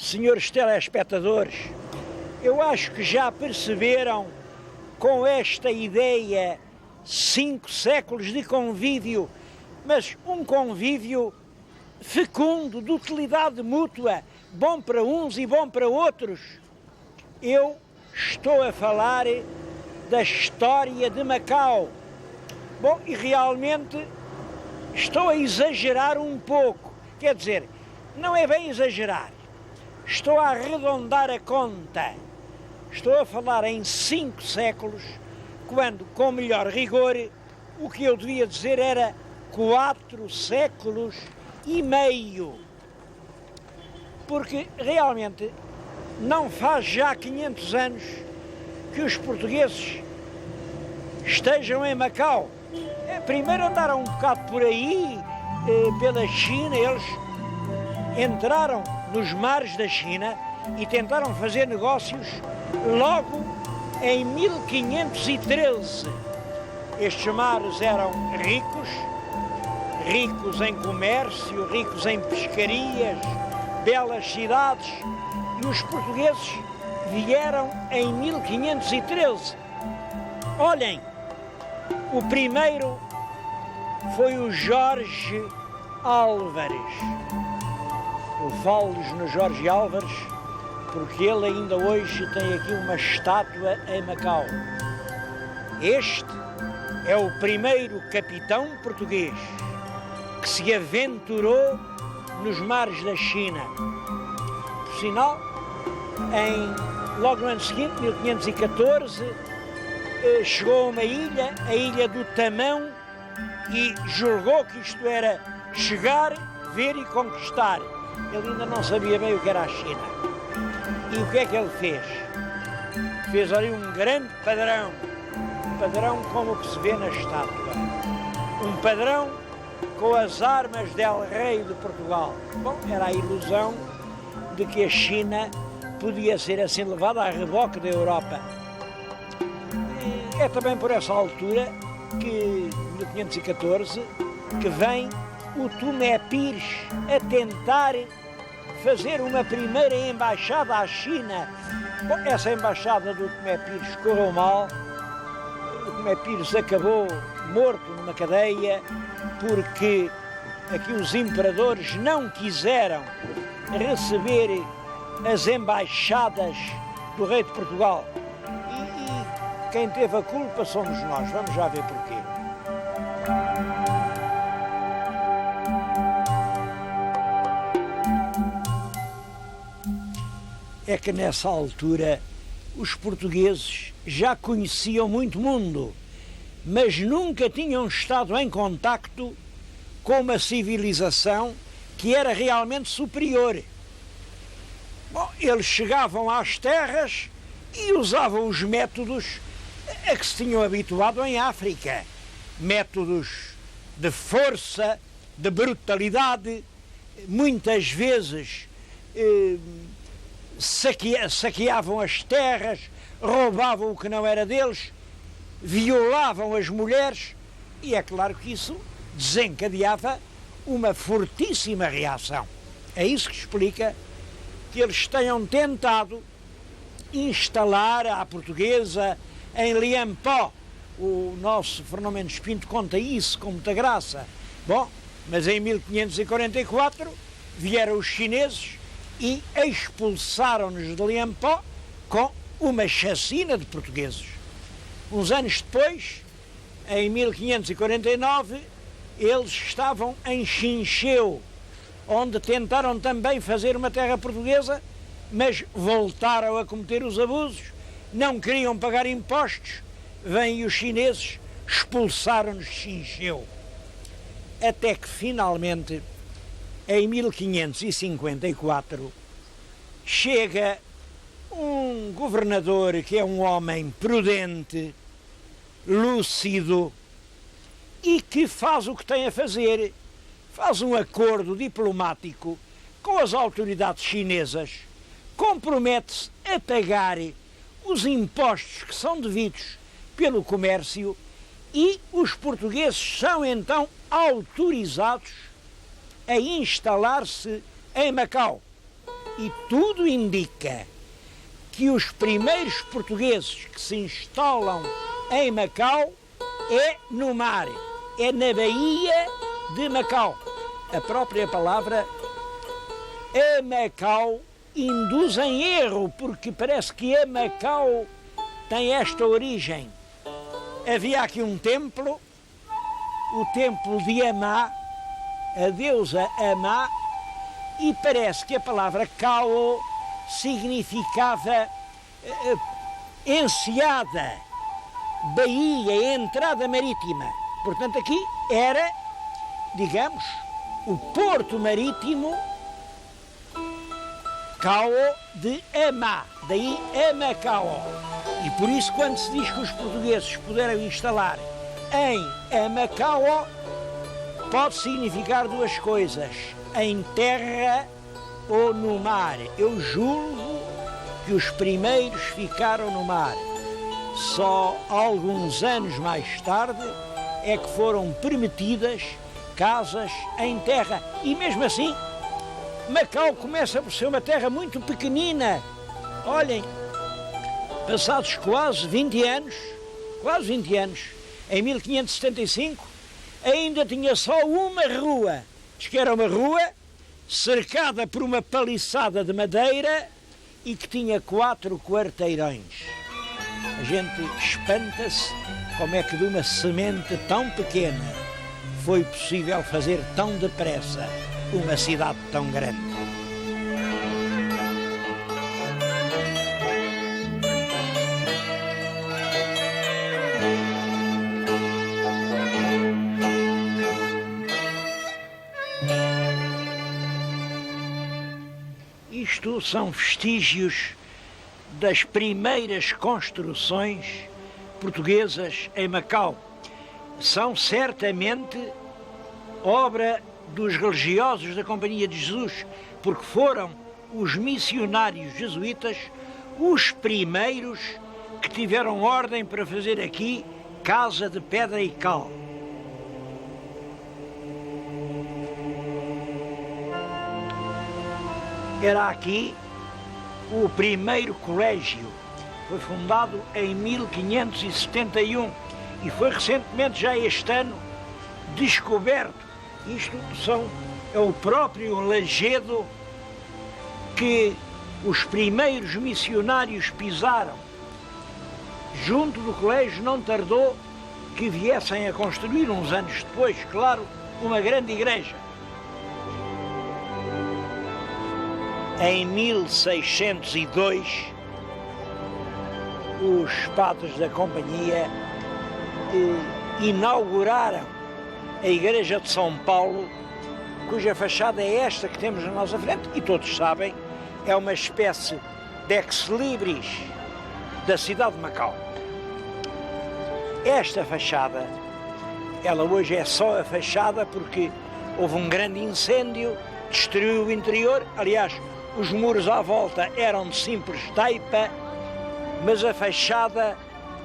senhores telespectadores, eu acho que já perceberam com esta ideia 5 séculos de convívio, mas um convívio fecundo, de utilidade mútua, bom para uns e bom para outros. Eu estou a falar da história de Macau. Bom, e realmente estou a exagerar um pouco, quer dizer, não é bem exagerar, estou a arredondar a conta. Estou a falar em 5 séculos, quando, com melhor rigor, o que eu devia dizer era 4 séculos e meio. Porque realmente não faz já 500 anos que os portugueses estejam em Macau. Primeiro andaram um bocado por aí, pela China, eles entraram nos mares da China e tentaram fazer negócios logo em 1513. Estes mares eram ricos em comércio, ricos em pescarias, belas cidades, e os portugueses vieram em 1513. Olhem, o primeiro foi o Jorge Álvares. Eu falo-lhes no Jorge Álvares porque ele ainda hoje tem aqui uma estátua em Macau. Este é o primeiro capitão português que se aventurou nos mares da China. Por sinal, logo no ano seguinte, 1514, chegou a uma ilha, a ilha do Tamão, e julgou que isto era chegar, ver e conquistar. Ele ainda não sabia bem o que era a China. E o que é que ele fez? Fez ali um grande padrão, como o que se vê na estátua. Um padrão com as armas del rei de Portugal. Bom, era a ilusão de que a China podia ser assim levada à reboque da Europa. E é também por essa altura que, em 1514, que vem o Tomé Pires a tentar fazer uma primeira embaixada à China. Bom, essa embaixada do Tomé Pires correu mal. O Tomé Pires acabou morto numa cadeia porque aqui os imperadores não quiseram receber as embaixadas do rei de Portugal. E quem teve a culpa somos nós. Vamos já ver porquê. É que nessa altura os portugueses já conheciam muito mundo, mas nunca tinham estado em contacto com uma civilização que era realmente superior. Bom, eles chegavam às terras e usavam os métodos a que se tinham habituado em África. Métodos de força, de brutalidade, muitas vezes saqueavam as terras, roubavam o que não era deles, violavam as mulheres, e é claro que isso desencadeava uma fortíssima reação. É isso que explica que eles tenham tentado instalar à portuguesa em Liampó. O nosso Fernão Mendes Pinto conta isso com muita graça. Bom, mas em 1544 vieram os chineses e expulsaram-nos de Liampó com uma chacina de portugueses. Uns anos depois, em 1549, eles estavam em Chincheu, onde tentaram também fazer uma terra portuguesa, mas voltaram a cometer os abusos, não queriam pagar impostos, vêm os chineses, expulsaram-nos de Chincheu. Até que finalmente, em 1554, chega um governador que é um homem prudente, lúcido, e que faz o que tem a fazer. Faz um acordo diplomático com as autoridades chinesas, compromete-se a pagar os impostos que são devidos pelo comércio, e os portugueses são então autorizados a instalar-se em Macau. E tudo indica que os primeiros portugueses que se instalam em Macau é no mar, é na Baía de Macau. A própria palavra Macau induz em erro, porque parece que Macau tem esta origem. Havia aqui um templo, o templo de Amá, a deusa Amá, e parece que a palavra Cao significava enseada, baía, entrada marítima. Portanto, aqui era, digamos, o porto marítimo Cao de Amá, daí Amacao. E por isso, quando se diz que os portugueses puderam instalar em Amacao, pode significar duas coisas: em terra ou no mar. Eu julgo que os primeiros ficaram no mar. Só alguns anos mais tarde é que foram permitidas casas em terra. E mesmo assim, Macau começa por ser uma terra muito pequenina. Olhem, passados quase 20 anos, em 1575, ainda tinha só uma rua. Diz que era uma rua cercada por uma paliçada de madeira e que tinha 4 quarteirões. A gente espanta-se como é que de uma semente tão pequena foi possível fazer tão depressa uma cidade tão grande. Isto são vestígios das primeiras construções portuguesas em Macau. São certamente obra dos religiosos da Companhia de Jesus, porque foram os missionários jesuítas os primeiros que tiveram ordem para fazer aqui casa de pedra e cal. Era aqui o primeiro colégio. Foi fundado em 1571 e foi recentemente, já este ano, descoberto. Isto é o próprio lajedo que os primeiros missionários pisaram. Junto do colégio não tardou que viessem a construir, uns anos depois, claro, uma grande igreja. Em 1602, os padres da Companhia inauguraram a Igreja de São Paulo, cuja fachada é esta que temos na nossa frente, e todos sabem, é uma espécie de ex-libris da cidade de Macau. Esta fachada, ela hoje é só a fachada porque houve um grande incêndio, destruiu o interior. Aliás, os muros à volta eram de simples taipa, mas a fachada,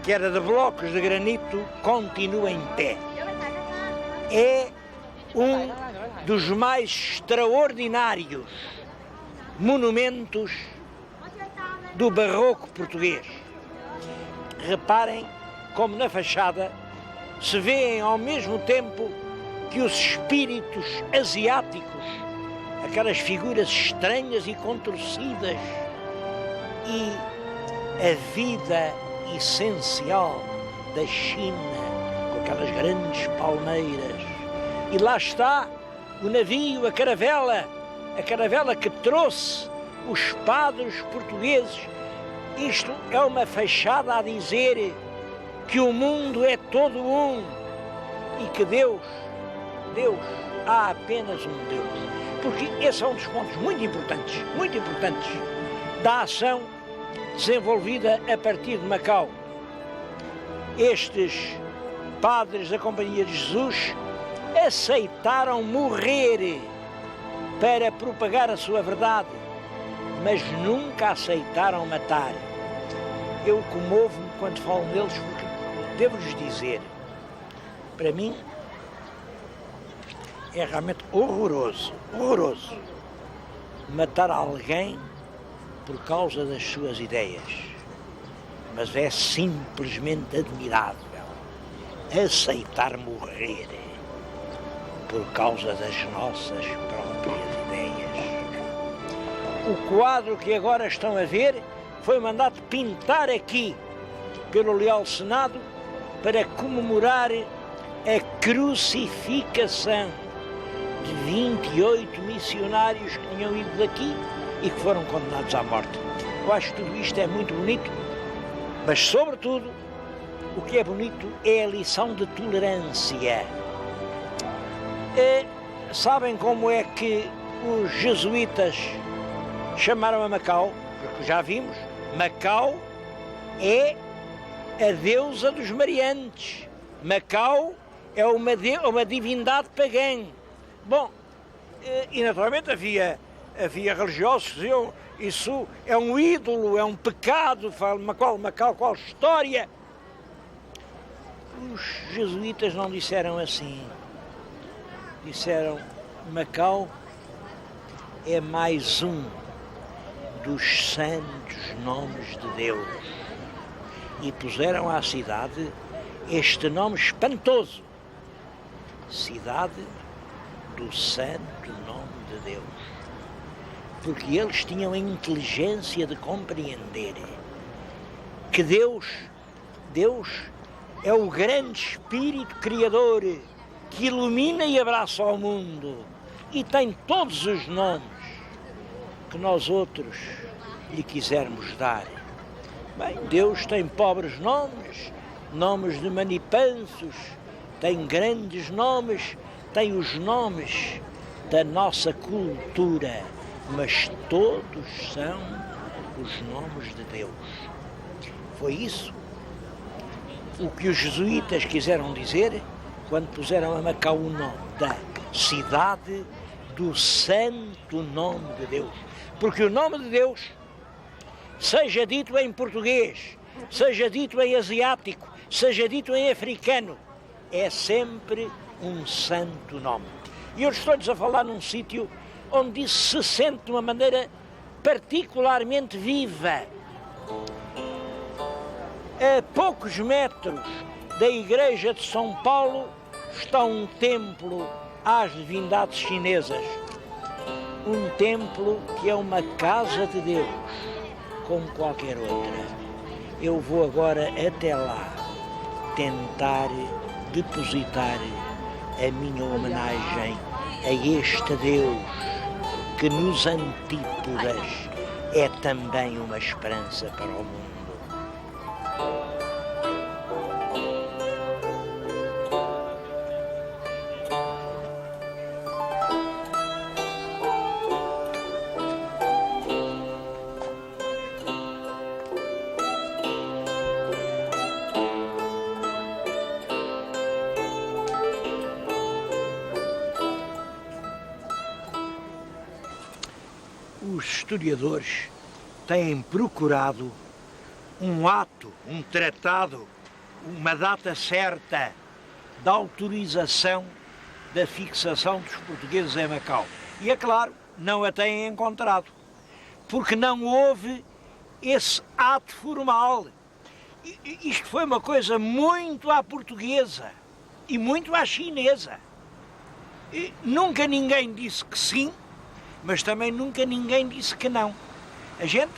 que era de blocos de granito, continua em pé. É um dos mais extraordinários monumentos do barroco português. Reparem como na fachada se vêem ao mesmo tempo que os espíritos asiáticos, aquelas figuras estranhas e contorcidas, e a vida essencial da China, com aquelas grandes palmeiras. E lá está o navio, a caravela que trouxe os padres portugueses. Isto é uma fachada a dizer que o mundo é todo um e que Deus, há apenas um Deus. Porque esse é um dos pontos muito importantes da ação desenvolvida a partir de Macau. Estes padres da Companhia de Jesus aceitaram morrer para propagar a sua verdade, mas nunca aceitaram matar. Eu comovo-me quando falo neles, porque devo-lhes dizer, para mim é realmente horroroso matar alguém por causa das suas ideias, mas é simplesmente admirável aceitar morrer por causa das nossas próprias ideias. O quadro que agora estão a ver foi mandado pintar aqui pelo Leal Senado para comemorar a crucificação de 28 missionários que tinham ido daqui e que foram condenados à morte. Eu acho que tudo isto é muito bonito, mas sobretudo o que é bonito é a lição de tolerância. Sabem como é que os jesuítas chamaram a Macau? Porque já vimos, Macau é a deusa dos mariantes. Macau é uma divindade pagã. Bom, e naturalmente havia religiosos que diziam isso é um ídolo, é um pecado, Macau, qual história? Os jesuítas não disseram assim. Disseram, Macau é mais um dos santos nomes de Deus. E puseram à cidade este nome espantoso. Cidade do santo nome de Deus. Porque eles tinham a inteligência de compreender que Deus é o grande Espírito Criador que ilumina e abraça o mundo e tem todos os nomes que nós outros lhe quisermos dar. Bem, Deus tem pobres nomes, nomes de manipanços, tem grandes nomes, tem os nomes da nossa cultura, mas todos são os nomes de Deus. Foi isso o que os jesuítas quiseram dizer quando puseram a Macau o nome da cidade do santo nome de Deus. Porque o nome de Deus, seja dito em português, seja dito em asiático, seja dito em africano, é sempre um santo nome. E eu estou-lhes a falar num sítio onde isso se sente de uma maneira particularmente viva. A poucos metros da igreja de São Paulo está um templo às divindades chinesas. Um templo que é uma casa de Deus, como qualquer outra. Eu vou agora até lá tentar depositar a minha homenagem a este Deus que nos antípodas é também uma esperança para o mundo. Os historiadores têm procurado um ato, um tratado, uma data certa da autorização da fixação dos portugueses em Macau. E é claro, não a têm encontrado, porque não houve esse ato formal. Isto foi uma coisa muito à portuguesa e muito à chinesa. E nunca ninguém disse que sim, mas também nunca ninguém disse que não. A gente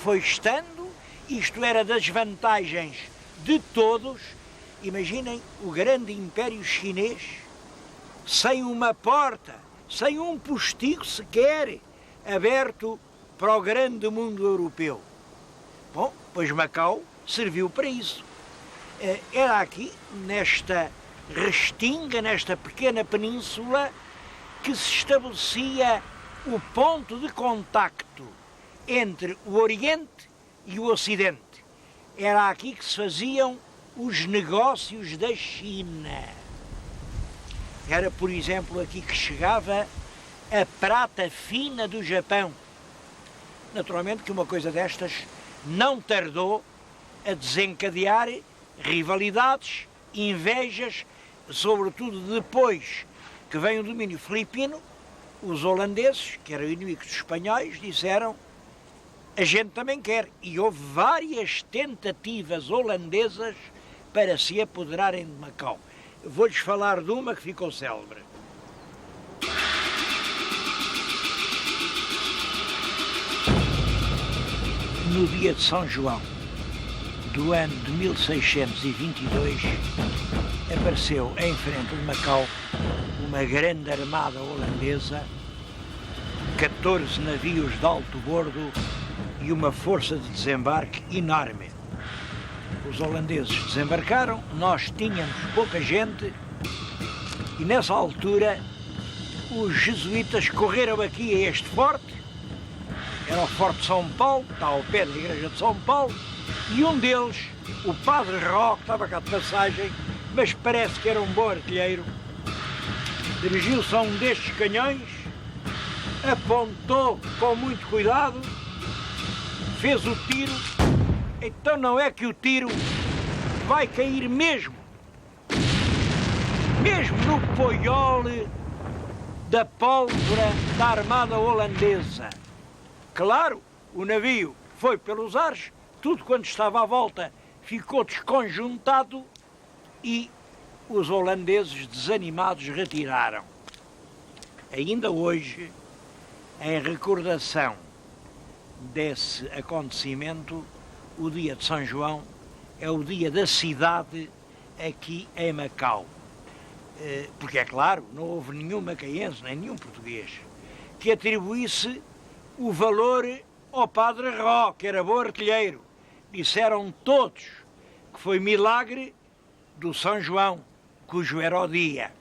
foi estando, isto era das vantagens de todos. Imaginem o grande império chinês, sem uma porta, sem um postigo sequer aberto para o grande mundo europeu. Bom, pois Macau serviu para isso. Era aqui, nesta restinga, nesta pequena península, que se estabelecia o ponto de contacto entre o Oriente e o Ocidente. Era aqui que se faziam os negócios da China. Era, por exemplo, aqui que chegava a prata fina do Japão. Naturalmente que uma coisa destas não tardou a desencadear rivalidades, invejas, sobretudo depois que vem o domínio filipino, os holandeses, que eram inimigos dos espanhóis, disseram: a gente também quer. E houve várias tentativas holandesas para se apoderarem de Macau. Vou-lhes falar de uma que ficou célebre. No dia de São João do ano de 1622, apareceu em frente de Macau uma grande armada holandesa, 14 navios de alto bordo e uma força de desembarque enorme. Os holandeses desembarcaram, nós tínhamos pouca gente e nessa altura os jesuítas correram aqui a este forte. Era o Forte de São Paulo, está ao pé da igreja de São Paulo, e um deles, o Padre Ró, que estava cá de passagem, mas parece que era um bom artilheiro, dirigiu-se a um destes canhões, apontou com muito cuidado, fez o tiro. Então não é que o tiro vai cair mesmo no poiole da pólvora da armada holandesa. Claro, o navio foi pelos ares, tudo quanto estava à volta ficou desconjuntado e os holandeses desanimados retiraram. Ainda hoje, em recordação desse acontecimento, o dia de São João é o dia da cidade aqui em Macau. Porque, é claro, não houve nenhum macaense, nem nenhum português, que atribuísse o valor ao Padre Ró, que era bom artilheiro. Disseram todos que foi milagre do São João, cujo era o dia.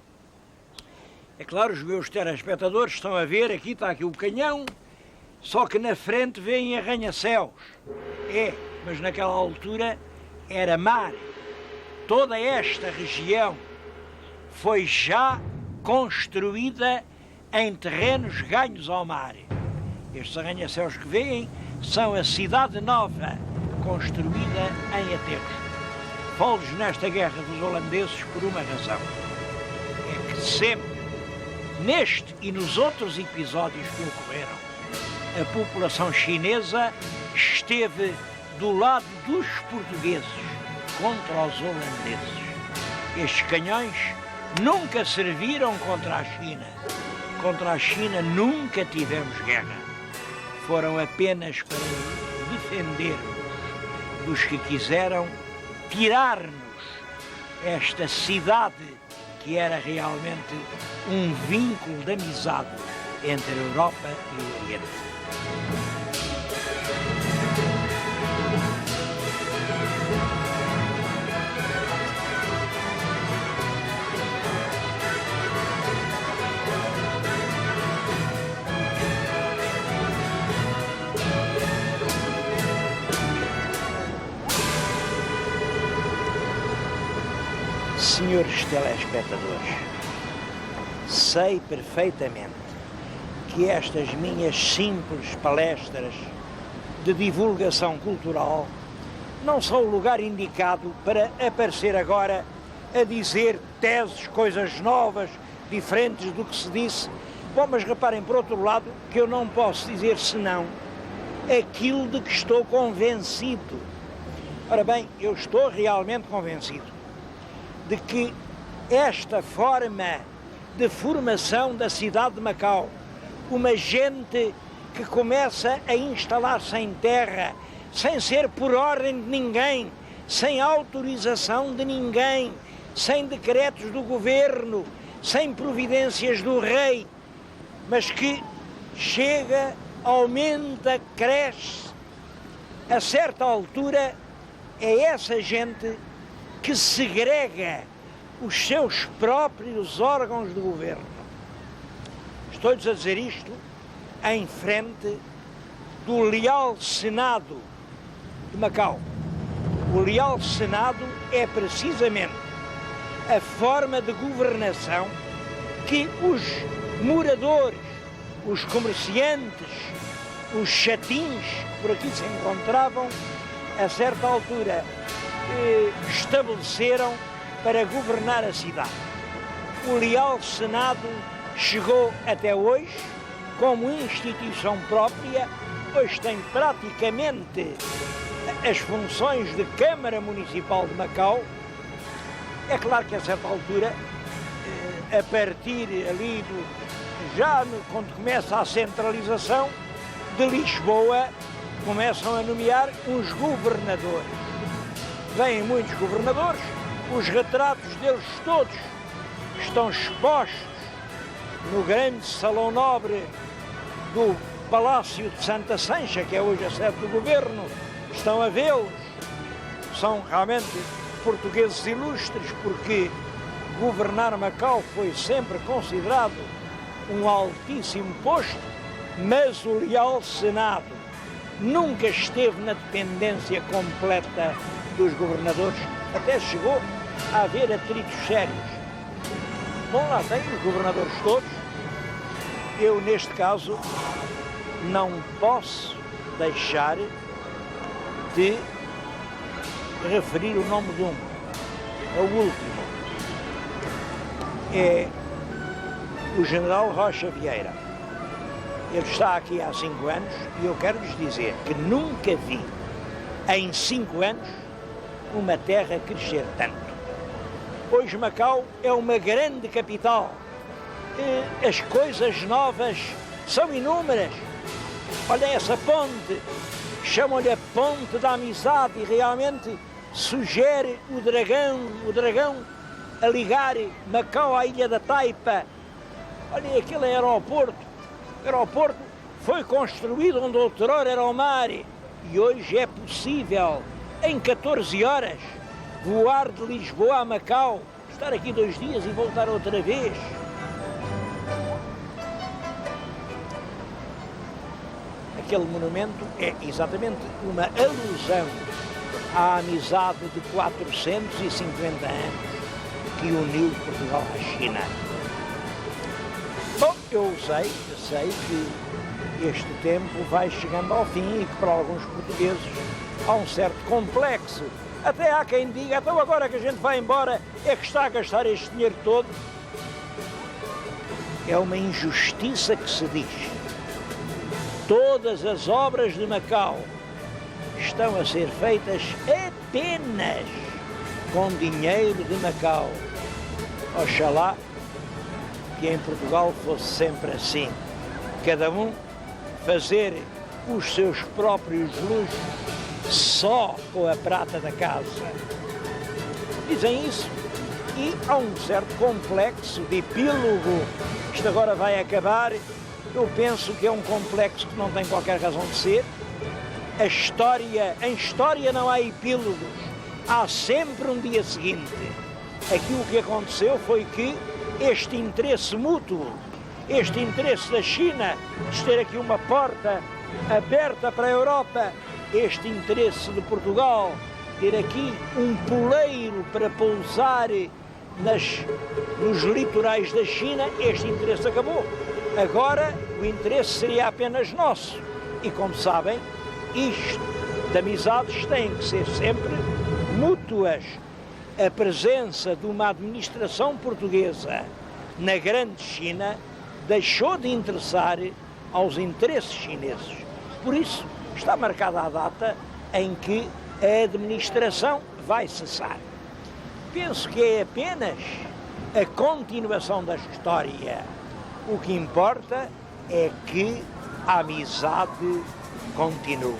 É claro, os meus telespectadores estão a ver, aqui está aqui o canhão, só que na frente vêm arranha-céus. Mas naquela altura era mar. Toda esta região foi já construída em terrenos ganhos ao mar. Estes arranha-céus que veem são a cidade nova, construída em aterros. Falo-lhes nesta guerra dos holandeses por uma razão. É que sempre, neste e nos outros episódios que ocorreram, a população chinesa esteve do lado dos portugueses contra os holandeses. Estes canhões nunca serviram contra a China. Contra a China nunca tivemos guerra. Foram apenas para defender-nos dos que quiseram tirar-nos esta cidade que era realmente um vínculo de amizade entre a Europa e o Oriente. Senhores telespectadores, sei perfeitamente que estas minhas simples palestras de divulgação cultural não são o lugar indicado para aparecer agora a dizer teses, coisas novas, diferentes do que se disse. Bom, mas reparem, por outro lado, que eu não posso dizer senão aquilo de que estou convencido. Ora bem, eu estou realmente convencido de que esta forma de formação da cidade de Macau, uma gente que começa a instalar-se em terra, sem ser por ordem de ninguém, sem autorização de ninguém, sem decretos do governo, sem providências do rei, mas que chega, aumenta, cresce. A certa altura é essa gente que segrega os seus próprios órgãos de governo. Estou-lhes a dizer isto em frente do Leal Senado de Macau. O Leal Senado é precisamente a forma de governação que os moradores, os comerciantes, os chatins que por aqui se encontravam, a certa altura estabeleceram para governar a cidade. O Leal Senado chegou até hoje como instituição própria, hoje tem praticamente as funções de Câmara Municipal de Macau. É claro que a certa altura, a partir ali quando começa a centralização de Lisboa, começam a nomear os governadores. Vêm muitos governadores, os retratos deles todos estão expostos no grande salão nobre do Palácio de Santa Sancha, que é hoje a sede do governo. Estão a vê-los. São realmente portugueses ilustres, porque governar Macau foi sempre considerado um altíssimo posto, mas o leal Senado nunca esteve na dependência completa dos governadores, até chegou a haver atritos sérios. Bom, lá tem os governadores todos. Eu, neste caso, não posso deixar de referir o nome de um, o último. É o general Rocha Vieira. Ele está aqui há 5 anos e eu quero lhes dizer que nunca vi, em 5 anos, uma terra crescer tanto. Hoje Macau é uma grande capital. As coisas novas são inúmeras. Olha essa ponte, chamam-lhe a Ponte da Amizade, e realmente sugere o dragão a ligar Macau à Ilha da Taipa. Olha aquele aeroporto. O aeroporto foi construído onde outrora era o mar, e hoje é possível, em 14 horas, voar de Lisboa a Macau, estar aqui 2 dias e voltar outra vez. Aquele monumento é exatamente uma alusão à amizade de 450 anos que uniu Portugal à China. Bom, eu sei que este tempo vai chegando ao fim e que para alguns portugueses há um certo complexo. Até há quem diga, então agora que a gente vai embora é que está a gastar este dinheiro todo. É uma injustiça que se diz. Todas as obras de Macau estão a ser feitas apenas com dinheiro de Macau. Oxalá que em Portugal fosse sempre assim. Cada um fazer os seus próprios luxos só com a prata da casa. Dizem isso e há um certo complexo de epílogo. Isto agora vai acabar. Eu penso que é um complexo que não tem qualquer razão de ser. Em história não há epílogos. Há sempre um dia seguinte. Aqui o que aconteceu foi que este interesse mútuo, este interesse da China de ter aqui uma porta aberta para a Europa, este interesse de Portugal ter aqui um poleiro para pousar nos litorais da China, este interesse acabou. Agora o interesse seria apenas nosso. E como sabem, isto de amizades tem que ser sempre mútuas. A presença de uma administração portuguesa na grande China deixou de interessar aos interesses chineses. Por isso, está marcada a data em que a administração vai cessar. Penso que é apenas a continuação da história. O que importa é que a amizade continue.